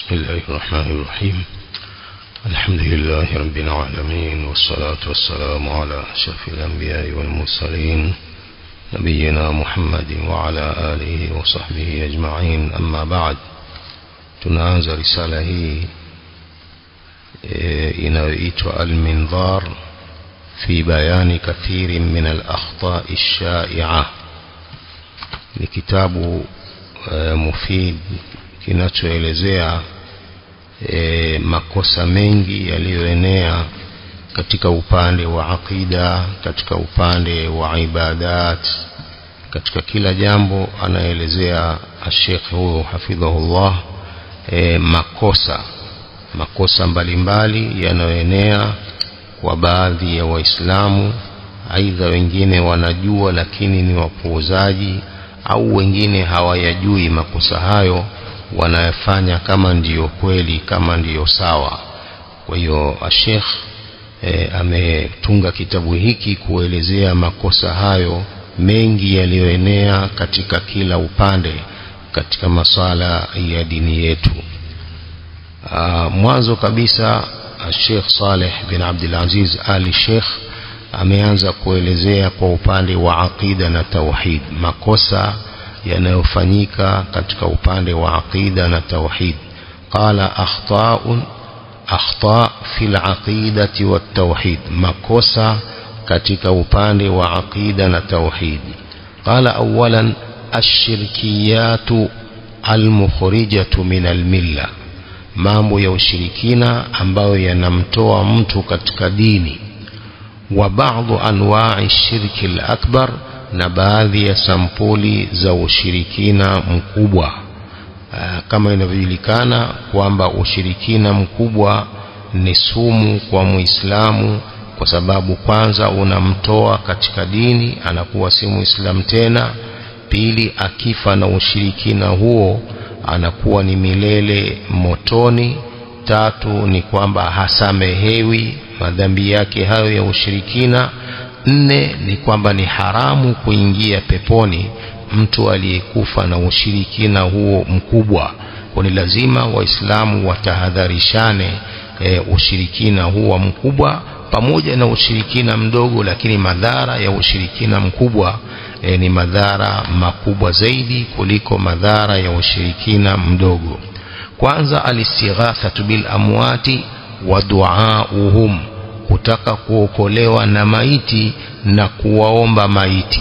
بسم الله الرحمن الرحيم. الحمد لله رب العالمين، والصلاة والسلام على أشرف الأنبياء والمرسلين نبينا محمد وعلى آله وصحبه أجمعين. أما بعد، tunaanza risala hii inayoitwa Al-Minzar fi bayani kathirin min al-akhta' ash-sha'i'a. Ni kitabu mufid kinachoelezea makosa mengi yaliyoenea katika upande wa aqida, katika upande wa ibadat, katika kila jambo anaelezea Sheikh huyo hafidhahullah makosa mbalimbali yanayoenea kwa baadhi ya Waislamu. Aidha wengine wanajua lakini ni wapuuzaji, au wengine hawayajui makosa hayo, wanayafanya kama ndiyo kweli, kama ndiyo sawa. Kwa hiyo Sheikh ametunga kitabu hiki kuelezea makosa hayo mengi yaliyoenea katika kila upande katika masala ya dini yetu. Mwanzo kabisa Sheikh Saleh bin Abdul Aziz Ali Sheikh ameanza kuelezea kwa upande wa aqida na tauhid, makosa yanayofanyika katika upande wa aqida na tauhid. Qala akhta' fil aqidati wat tauhid, makosa katika upande wa aqida na tauhid. Qala awalan ash-shirkiyatu al-mukhrijatu min al-milla, mambo ya ushirikina ambayo yanamtoa mtu katika dini. Wa ba'dhu anwa'i shirki al-akbar, na baadhi ya sampuli za ushirikina mkubwa. Kama inavyojulikana kwamba ushirikina mkubwa ni sumu kwa Muislamu, kwa sababu kwanza unamtoa katika dini, anakuwa si Muislamu tena. Pili, akifa na ushirikina huo anakuwa ni milele motoni. Tatu ni kwamba hasamehewi madhambi yake hayo ya ushirikina. Nne ni kwamba ni haramu kuingia peponi mtu aliyekufa na ushirikina huo mkubwa. Kwa ni lazima Waislamu watahadharishane ushirikina huo mkubwa pamoja na ushirikina mdogo, lakini madhara ya ushirikina mkubwa ni madhara makubwa zaidi kuliko madhara ya ushirikina mdogo. Kwanza, al-istighathatu bil amwati wa du'auhum, kutaka kuokolewa na maiti na kuwaomba maiti.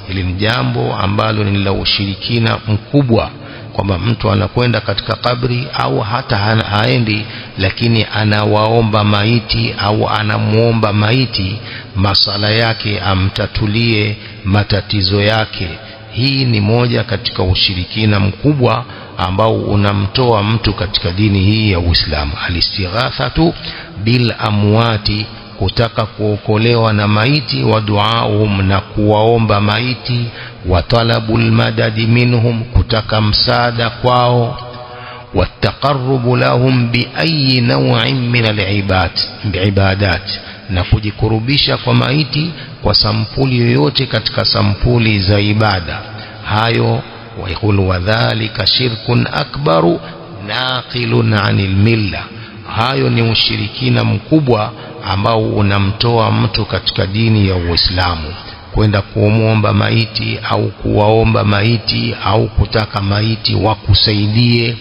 Hili ni jambo ambalo ni la ushirikina mkubwa, kwamba mtu anakwenda katika kabri au hata haendi, lakini anawaomba maiti au anamuomba maiti masala yake, amtatulie matatizo yake. Hii ni moja katika ushirikina mkubwa ambao unamtoa mtu katika dini hii ya Uislamu. Al-istighathatu bil amwati, kutaka kuokolewa na maiti, wa duaahum, na kuwaomba maiti, wa talabul madadi minhum, kutaka msaada kwao, wa taqarrubu lahum bi ayi naw'in min al-ibadat, na kujikurubisha kwa maiti kwa sampuli yoyote katika sampuli za ibada. Hayo wa yaqulu wa dhalika shirkun akbaru naqilun 'anil milla, hayo ni ushirikina mkubwa ambao unamtoa mtu katika dini ya Uislamu. Kwenda kuomba maiti au kuwaomba maiti au kutaka maiti wakusaidie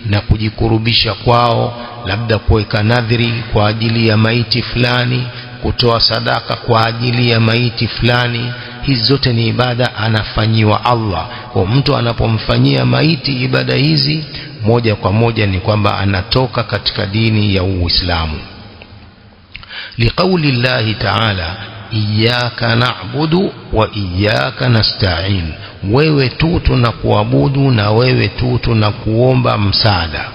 na kujikurubisha kwao, labda kuweka nadhiri kwa ajili ya maiti fulani, kutoa sadaka kwa ajili ya maiti fulani, hizi zote ni ibada anafanyiwa Allah. Kwa mtu anapomfanyia maiti ibada hizi, moja kwa moja ni kwamba anatoka katika dini ya Uislamu. Liqauli Allahi ta'ala iyyaka na'budu wa iyyaka nasta'in, wewe tu tunakuabudu na wewe tu tunakuomba msaada.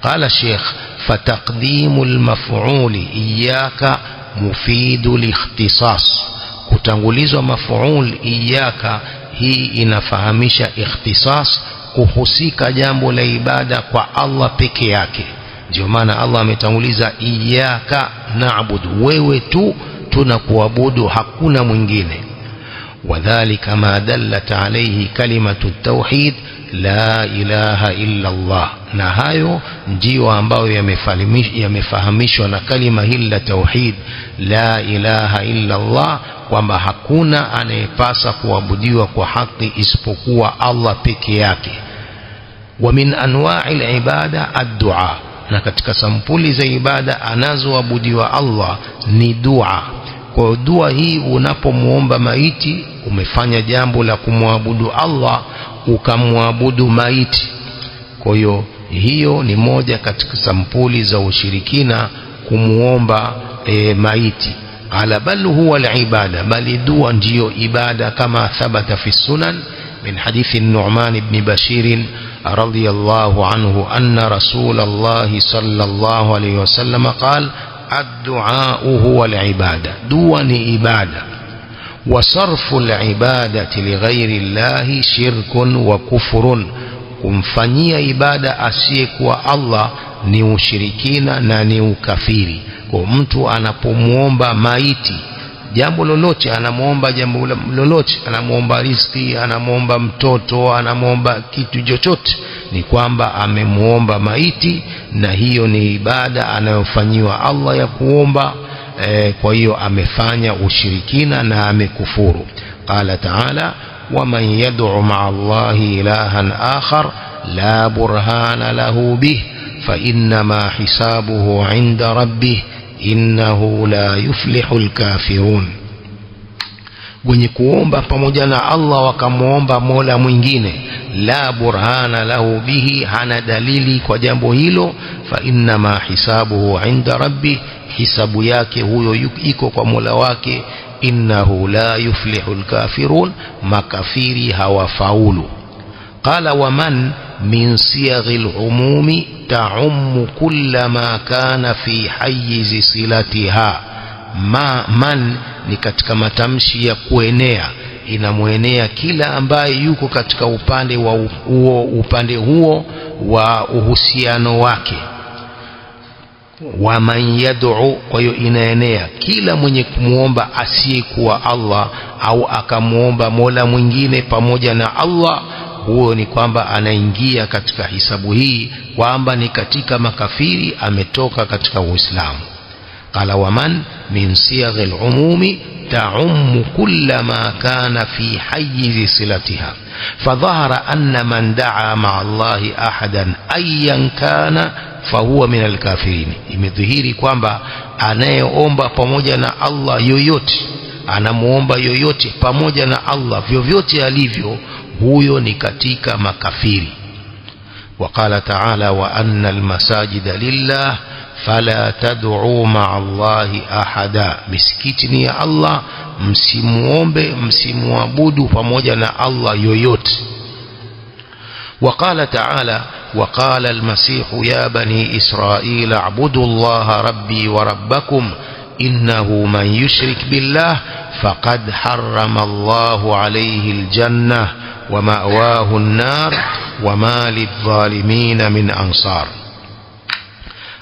Qala Sheikh fataqdimu al-maf'uli iyyaka mufidu al-ikhtisas, kutangulizwa maf'ul iyyaka, hii inafahamisha ikhtisas, kuhusika jambo la ibada kwa Allah peke yake. Ndio maana Allah ametanguliza iyyaka na'budu, wewe tu tunakuabudu, hakuna mwingine. وذلك ما دلت عليه كلمة التوحيد لا إله إلا الله. na hayo ndio ambayo yamefahamishwa na kalima hili la tauhid la ilaha illa Allah, kwamba hakuna anayepasa kuabudiwa kwa haki isipokuwa Allah peke yake. wa min anwa'i al-ibada ad-du'a, na katika sampuli za ibada anazoabudiwa Allah ni dua. Kwa dua hii unapomuomba maiti umefanya jambo la kumwabudu Allah, ukamwabudu maiti. Kwa hiyo ni moja katika sampuli za ushirikina kumuomba maiti. Ala bal huwa al-ibada, bali dua ndiyo ibada, kama thabata fi sunan min hadithi an-Nu'man ibn Bashir radiyallahu anhu anna Rasulullah sallallahu alayhi wasallam qala الدعاء هو العبادة. دواني عبادة. وصرف العبادة لغير الله شرك وكفر. kumfanyia ibada asiyekuwa Allah ni ushirikina na ni ukafiri. Kwa mtu anapomuomba maiti jambo lolote, anamuomba jambo lolote, anamuomba riziki, anamuomba mtoto, anamuomba kitu chochote, ni kwamba amemuomba maiti, na hiyo ni ibada anayofanyiwa Allah ya kuomba. Kwa hiyo amefanya ushirikina na amekufuru. Qala ta'ala ومن يدعو مع الله إلها آخر لا برهان له به فإنما حسابه عند ربه إنه لا يفلح الكافرون. wenye kuomba pamoja na Allah wakamuomba mola mwingine, la burhana lahu bihi, hana dalili kwa jambo hilo, fa innama hisabuhu inda rabbi, hisabu yake huyo iko kwa mola wake, innahu la yuflihul kafirun, makafiri hawafaulu. Qala wa man min siyaghil umumi ta'ummu kulla ma kana fi hayyizi silatiha. Man ni katika matamshi ya kuenea, inamuenea kila ambaye yuko katika upande huo wa uhusiano wake. wa man yad'u, kwa hiyo inaenea kila mwenye kumuomba asiyekuwa Allah au akamuomba mola mwingine pamoja na Allah, huo ni kwamba anaingia katika hisabu hii kwamba ni katika makafiri, ametoka katika Uislamu. Qala wa man min siyaghil umumi ta'ummu kulla ma kana fi hayyizi silatiha fadhahara anna man da'a ma'a Allahi ahadan ayyan kana fahuwa min al-kafirin. Imedhihiri kwamba anayeomba pamoja na Allah yoyote, anamuomba yoyote pamoja na Allah vyovyote alivyo, huyo ni katika makafiri. وقال تعالى وأن المساجد لله فلا تدعوا مع الله أحدا. misikitini ya Allah, msimuombe msimuabudu pamoja na Allah yoyote. وقال تعالى وقال المسيح يا بني إسرائيل اعبدوا الله ربي وربكم إنه من يشرك بالله فقد حرم الله عليه الجنة ومأواه النار وما للظالمين من أنصار.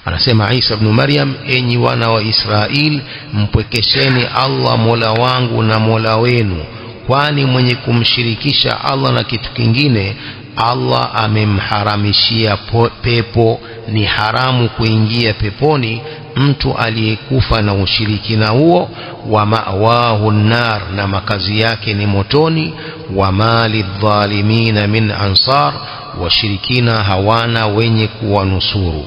anasema Isa ibn Maryam, enyi wana wa Israeli, mpwekesheni Allah mola wangu na mola wenu, kwani mwenye kumshirikisha Allah na kitu kingine Allah amemharamishia pepo, ni haramu kuingia peponi mtu aliyekufa na ushirikina huo. Wa ma'wahu nar, na makazi yake ni motoni. Wa mali dhalimina min ansar, washirikina hawana wenye kuwanusuru.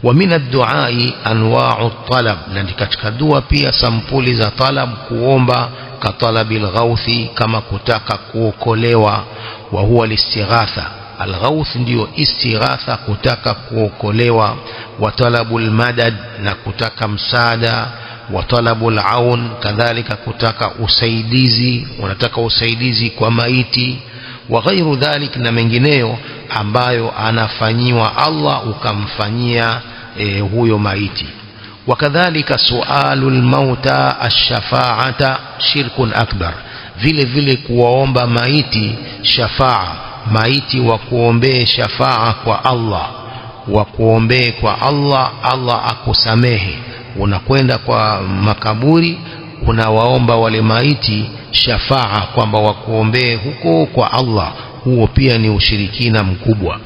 Wa min ad-du'ai anwa'u talab, na katika dua pia sampuli za talab, kuomba ka talabil ghauthi, kama kutaka kuokolewa. Wa huwa al-istighatha, al-ghauth ndio istighatha, kutaka kuokolewa. Wa talabul madad, na kutaka msaada. Wa talabul aun, kadhalika kutaka usaidizi, unataka usaidizi kwa maiti. Wa ghairu dhalik, na mengineyo ambayo anafanyiwa Allah ukamfanyia huyo maiti. Wakadhalika sualul mauta ash-shafa'ata shirkun akbar, vile vile kuwaomba maiti shafa'a, maiti wa kuombee shafa'a kwa Allah, wa kuombee kwa Allah, Allah akusamehe. Unakwenda kwa makaburi unawaomba wale maiti shafaa kwamba wakuombee huko kwa Allah, huo pia ni ushirikina mkubwa.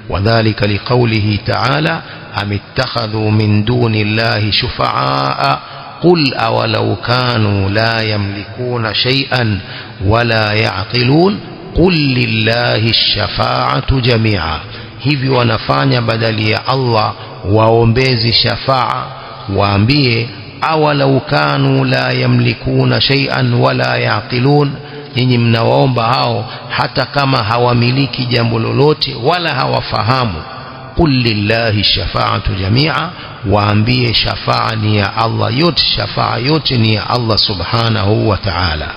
Wadhalika liqaulihi ta'ala amittakhadhu min duni llahi shufaa qul awalau kanu la yamlikuna shay'an wala ya'qilun qul lillahi ash-shafa'atu jami'a. Hivi wanafanya badali ya Allah waombezi shafaa, waambie awalau kanu la yamlikuna shay'an wala ya'qilun, nyinyi mnawaomba hao hata kama hawamiliki jambo lolote wala hawafahamu. Qul lillahi shafa'atu jami'a, waambie shafaa ni ya Allah yote, shafaa yote ni ya Allah subhanahu wa ta'ala.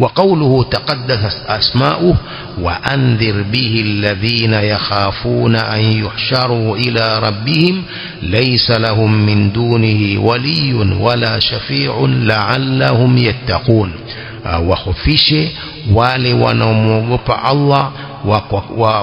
وقوله تقدس أسماؤه وأنذر به الذين يخافون أن يحشروا إلى ربهم ليس لهم من دونه ولي ولا شفيع لعلهم يتقون. وخفishe wale wanaomwogopa Allah,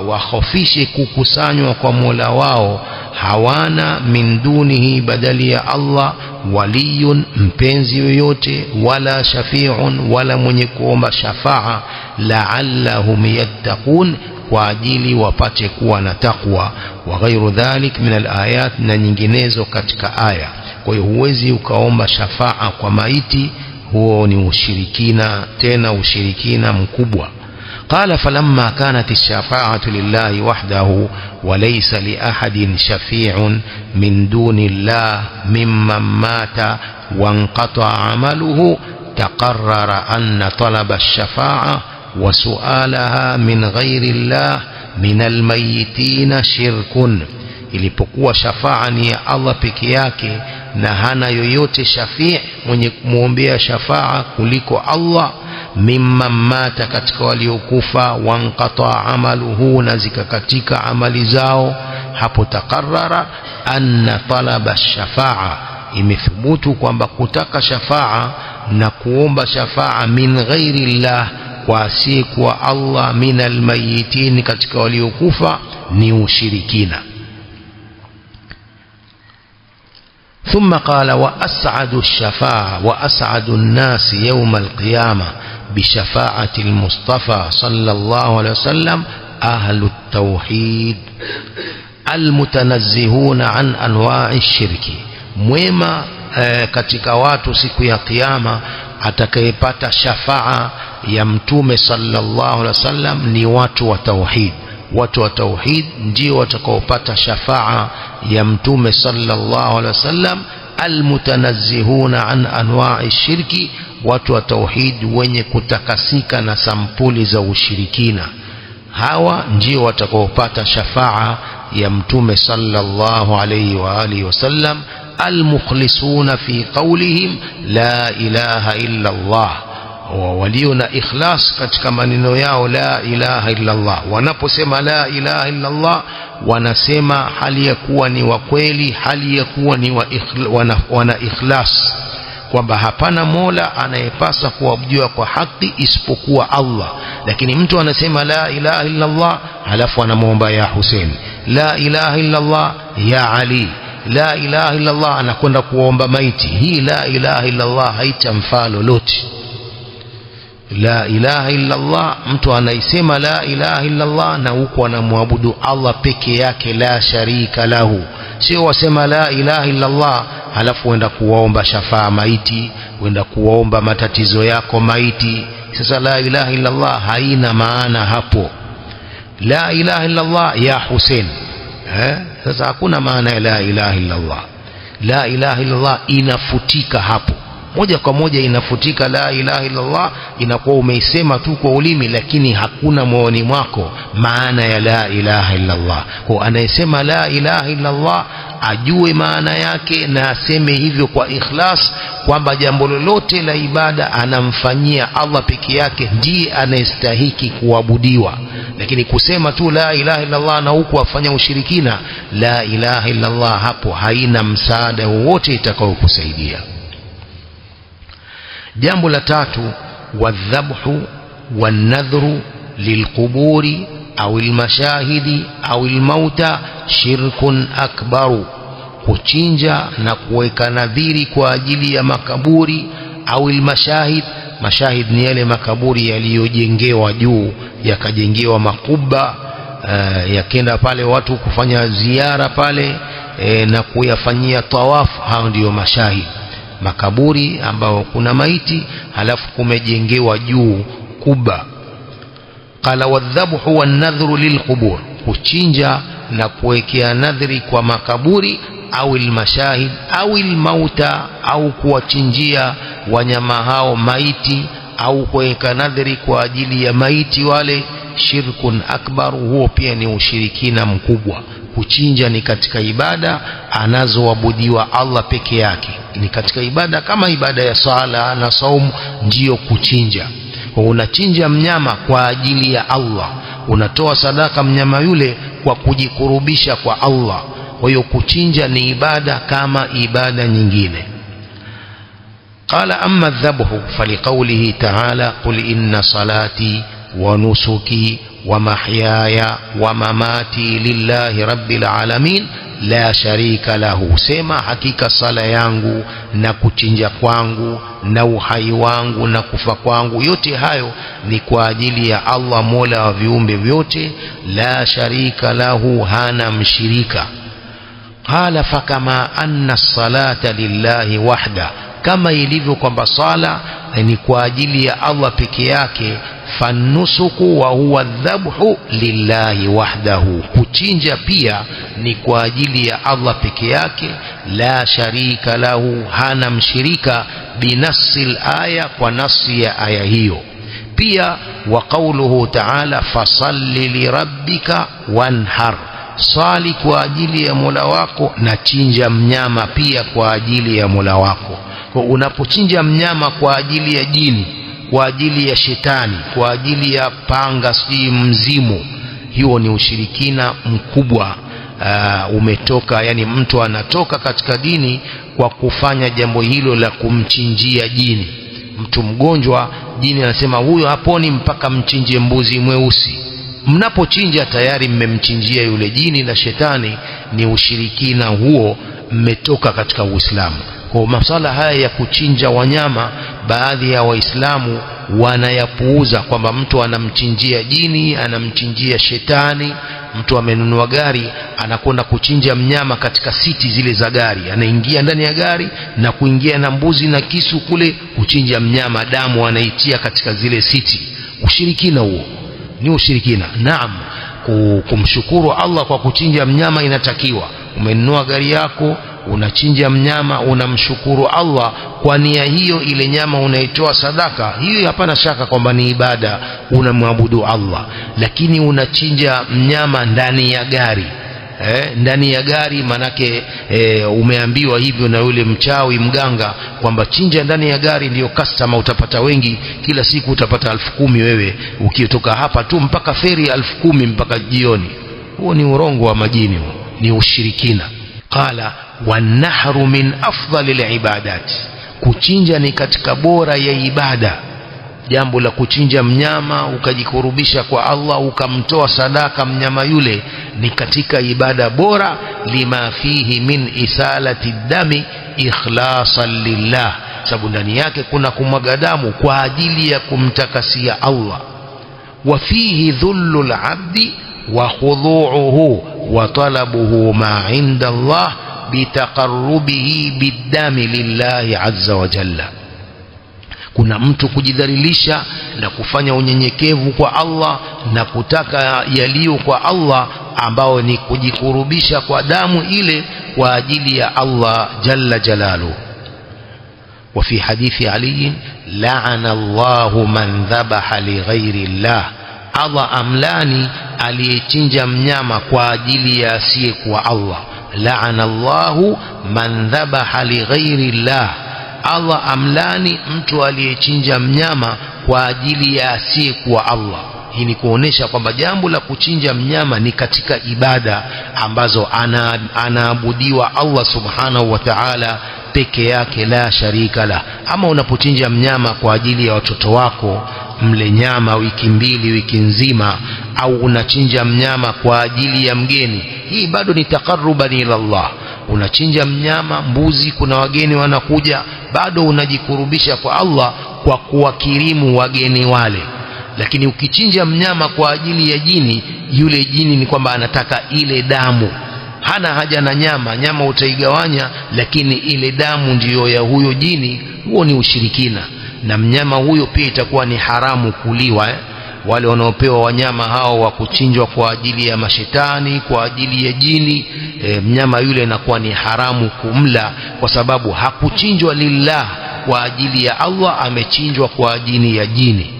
wakhofishe kukusanywa kwa Mola wao, hawana min dunihi badali ya Allah waliyun mpenzi yoyote, wala shafi'un wala mwenye kuomba shafaa, la'allahum yattaqun, kwa ajili wapate kuwa na takwa. Wa ghairu dhalik min al-ayat, na nyinginezo katika aya. Kwa hiyo huwezi ukaomba shafaa kwa maiti, huo ni ushirikina, tena ushirikina mkubwa. قال فلما كانت الشفاعة لله وحده وليس لأحد شفيع من دون الله ممن مات وانقطع عمله تقرر أن طلب الشفاعة وسؤالها من غير الله من الميتين شرك. ilipokuwa shafaa ni ya Allah peke yake na hana yoyote shafii mwenye kumuombea shafaa kuliko Allah, mimma mata, katika waliokufa, wanqata amaluhu, na zikakatika amali zao, hapo takarrara anna talaba shafaa, imethubutu kwamba kutaka shafaa na kuomba shafaa min ghairi llah, kwa asiyekuwa Allah, min almayitin, katika waliokufa, ni ushirikina. ثم قال وأسعد الشفاعة وأسعد الناس يوم القيامة بشفاعة المصطفى صلى الله عليه وسلم أهل التوحيد المتنزهون عن أنواع الشرك. mwema katika watu siku ya kiyama atakayepata shafaa ya mtume sallallahu alaihi wasallam ni watu wa tauhid. Watu wa tauhid ndio watakaopata shafaa ya mtume sallallahu alaihi wasallam, almutanazzihuna an anwa'i shirki, watu wa tauhid wenye kutakasika na sampuli za ushirikina. Hawa ndio watakaopata shafaa ya mtume sallallahu alaihi wa alihi wasallam, almukhlisuna fi qawlihim la ilaha illa Allah, walio na ikhlas katika maneno yao la ilaha illa Allah. Wanaposema la ilaha illa Allah, wanasema hali ya kuwa ni wa kweli, hali ya kuwa ni wana ikhlas, kwamba hapana mola anayepasa kuabudiwa kwa haki isipokuwa Allah. Lakini mtu anasema la ilaha illa Allah, halafu anamuomba ya Hussein, la ilaha illa Allah ya Ali, la ilaha illa Allah, anakwenda kuomba maiti. Hii la ilaha illa Allah haitamfaa lolote. La ilaha illa Allah, mtu anaisema la ilaha illa Allah na huko anamwabudu Allah peke yake, la sharika lahu. Sio wasema la ilaha illa Allah halafu wenda kuwaomba shafaa maiti, wenda kuwaomba matatizo yako maiti. Sasa la ilaha illa Allah haina maana hapo. La ilaha illa Allah ya Hussein, sasa hakuna maana ya la ilaha illa Allah. La ilaha illa Allah inafutika hapo moja kwa moja, inafutika. La ilaha illa Allah inakuwa umeisema tu kwa ulimi, lakini hakuna moyoni mwako maana ya la ilaha illa Allah. Kwa anayesema la ilaha illa Allah ajue maana yake na aseme hivyo kwa ikhlas, kwamba jambo lolote la ibada anamfanyia Allah peke yake, ndiye anayestahiki kuabudiwa. Lakini kusema tu la ilaha illa Allah na huku afanya ushirikina, la ilaha illa Allah hapo haina msaada wowote itakaokusaidia. Jambo la tatu, wadhabhu wanadhru lilquburi au almashahidi au almauta shirkun akbaru. Kuchinja na kuweka nadhiri kwa ajili ya makaburi au almashahid Mashahid ni yale makaburi yaliyojengewa juu, yakajengewa makuba, yakenda pale watu kufanya ziara pale na kuyafanyia tawafu. Hao ndio mashahid, makaburi ambao kuna maiti halafu kumejengewa juu kuba. Qala wadhabhu wan-nadhru lilqubur, kuchinja na kuwekea nadhri kwa makaburi, au almashahid au almauta, au kuwachinjia wanyama hao maiti, au kuweka nadhri kwa ajili ya maiti wale, shirkun akbar, huo pia ni ushirikina mkubwa. Kuchinja ni katika ibada anazoabudiwa Allah peke yake, ni katika ibada kama ibada ya sala na saumu, ndiyo kuchinja. Unachinja mnyama kwa ajili ya Allah, unatoa sadaka mnyama yule kwa kujikurubisha kwa Allah. Kwa hiyo kuchinja ni ibada kama ibada nyingine. Qala amma adh-dhabhu faliqawlihi ta'ala qul inna salati wa nusuki wa mahyaya wa mamati lillahi rabbil alamin la sharika lahu, sema hakika sala yangu na kuchinja kwangu na uhai wangu na kufa kwangu yote hayo ni kwa ajili ya Allah mola wa viumbe vyote, la sharika lahu, hana mshirika. Qala fakama anna salata lillahi wahda, kama ilivyo kwamba sala ni kwa ajili ya Allah peke yake, fannusuku wa huwa dhabhu lillahi wahdahu, kuchinja pia ni kwa ajili ya Allah peke yake, la sharika lahu, hana mshirika, binassil aya, kwa nasi ya aya hiyo. Pia wa qawluhu ta'ala fasalli lirabbika wanhar, sali kwa ajili ya Mola wako na chinja mnyama pia kwa ajili ya Mola wako. Kwa unapochinja mnyama kwa ajili ya jini, kwa ajili ya shetani, kwa ajili ya panga si mzimu, hiyo ni ushirikina mkubwa. Umetoka, yani mtu anatoka katika dini kwa kufanya jambo hilo la kumchinjia jini. Mtu mgonjwa, jini anasema huyo haponi mpaka mchinje mbuzi mweusi. Mnapochinja tayari mmemchinjia yule jini na shetani, ni ushirikina huo, mmetoka katika Uislamu. Kwa masuala haya ya kuchinja wanyama, baadhi ya Waislamu wanayapuuza, kwamba mtu anamchinjia jini, anamchinjia shetani. Mtu amenunua gari, anakwenda kuchinja mnyama katika siti zile za gari, anaingia ndani ya gari na kuingia na mbuzi na kisu kule kuchinja mnyama, damu anaitia katika zile siti. Ushirikina huo ni ushirikina. Naam, kumshukuru Allah kwa kuchinja mnyama inatakiwa. Umenunua gari yako, unachinja mnyama, unamshukuru Allah kwa nia hiyo, ile nyama unaitoa sadaka, hiyo hapana shaka kwamba ni ibada, unamwabudu Allah. Lakini unachinja mnyama ndani ya gari, ndani ya gari, manake umeambiwa hivyo na yule mchawi mganga kwamba chinja ndani ya gari, ndio customer utapata wengi, kila siku utapata 10,000 wewe, ukitoka hapa tu mpaka feri 10,000 mpaka jioni. Huo ni urongo wa majini, huo ni ushirikina. Qala wanahru min afdalil ibadat, kuchinja ni katika bora ya ibada. Jambo la kuchinja mnyama ukajikurubisha kwa Allah, ukamtoa sadaka mnyama yule, ni katika ibada bora. Lima fihi min isalati dami ikhlasan lillah, sababu ndani yake kuna kumwaga damu kwa ajili ya kumtakasia Allah. Wa fihi dhullul abdi wa khudu'uhu wa talabuhu ma 'inda Allah bitaqarrubihi biddami lillahi azza wa jalla. Kuna mtu kujidhalilisha na kufanya unyenyekevu kwa Allah na kutaka yaliyo kwa Allah, ambao ni kujikurubisha kwa damu ile kwa ajili ya Allah jalla jalaluhu. Wa fi hadithi Ali, la'ana Allahu man dhabaha li ghairi Allah, Allah amlani aliyechinja mnyama kwa ajili ya asiye kwa Allah. La'ana Allahu man dhabaha li ghairi Allah, Allah amlani mtu aliyechinja mnyama kwa ajili ya asiye kwa Allah. Hii ni kuonesha kwamba jambo la kuchinja mnyama ni katika ibada ambazo anaabudiwa Allah subhanahu wa ta'ala peke yake, la sharika la. Ama unapochinja mnyama kwa ajili ya watoto wako mle nyama wiki 2 wiki nzima, au unachinja mnyama kwa ajili ya mgeni, hii bado ni taqarruban ila Allah. Unachinja mnyama, mbuzi, kuna wageni wanakuja, bado unajikurubisha kwa Allah kwa kuwakirimu wageni wale. Lakini ukichinja mnyama kwa ajili ya jini, yule jini ni kwamba anataka ile damu, hana haja na nyama. Nyama utaigawanya, lakini ile damu ndiyo ya huyo jini. Huo ni ushirikina, na mnyama huyo pia itakuwa ni haramu kuliwa. Wale wanaopewa wanyama hao wa kuchinjwa kwa ajili ya mashetani, kwa ajili ya jini, mnyama yule inakuwa ni haramu kumla, kwa sababu hakuchinjwa lillah, kwa ajili ya Allah, amechinjwa kwa ajili ya jini.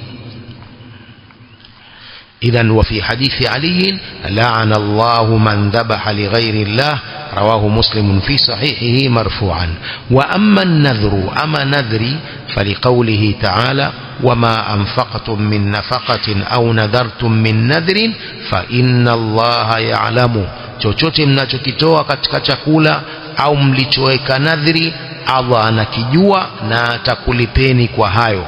إذن وفي حديث علي لعن الله من ذبح لغير الله، رواه مسلم في صحيحه مرفوعا. وأما النذر، أما نذري، فلقوله تعالى وما أنفقتم من نفقة أو نذرتم من نذر فإن الله يعلم. chochote mnachokitoa katika chakula au mlichoweka nadhiri, Allah anakijua na atakulipeni kwa hayo.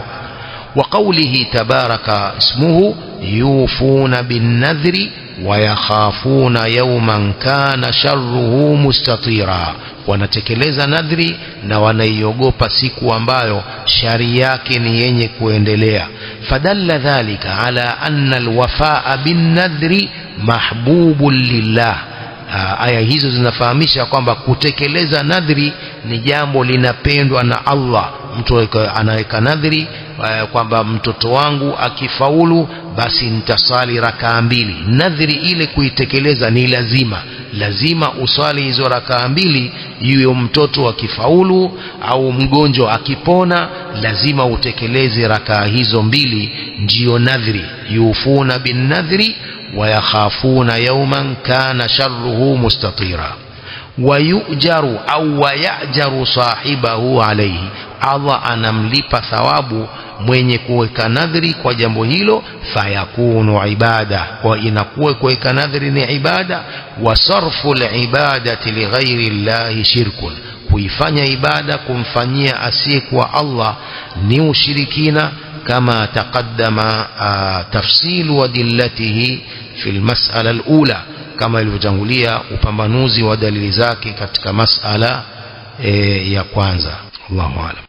وقوله تبارك اسمه يوفون بالنذر ويخافون يوما كان شره مستطيرا. wanatekeleza nadhri na wanaiogopa siku ambayo shari yake ni yenye kuendelea. fadalla dhalika ala anna alwafaa bin nadhri mahbubun lillah. Aya hizo zinafahamisha kwamba kutekeleza nadhri ni jambo linapendwa na Allah. Mtu anaweka nadhri kwamba mtoto wangu akifaulu basi nitasali rakaa 2. Nadhri ile kuitekeleza ni lazima usali hizo rakaa 2. Iwe mtoto akifaulu au mgonjwa akipona, lazima utekeleze rakaa hizo 2, ndiyo nadhri. yufuna bin nadhri wa yakhafuna yawman kana sharruhu mustatira. ويؤجر أو ويأجر صاحبه عليه. Allah anamlipa thawabu mwenye kuweka nadhri kwa jambo hilo, fayakunu ibada, kwa inakuwa kuweka nadhri ni ibada. wa sarfu al-ibadati li ghairi Allah shirkun, kuifanya ibada kumfanyia asiyekuwa Allah ni ushirikina, kama taqaddama tafsilu adillatihi fi al-mas'ala al-ula, kama ilivyotangulia upambanuzi wa dalili zake katika masala ya kwanza. Allahu a'lam.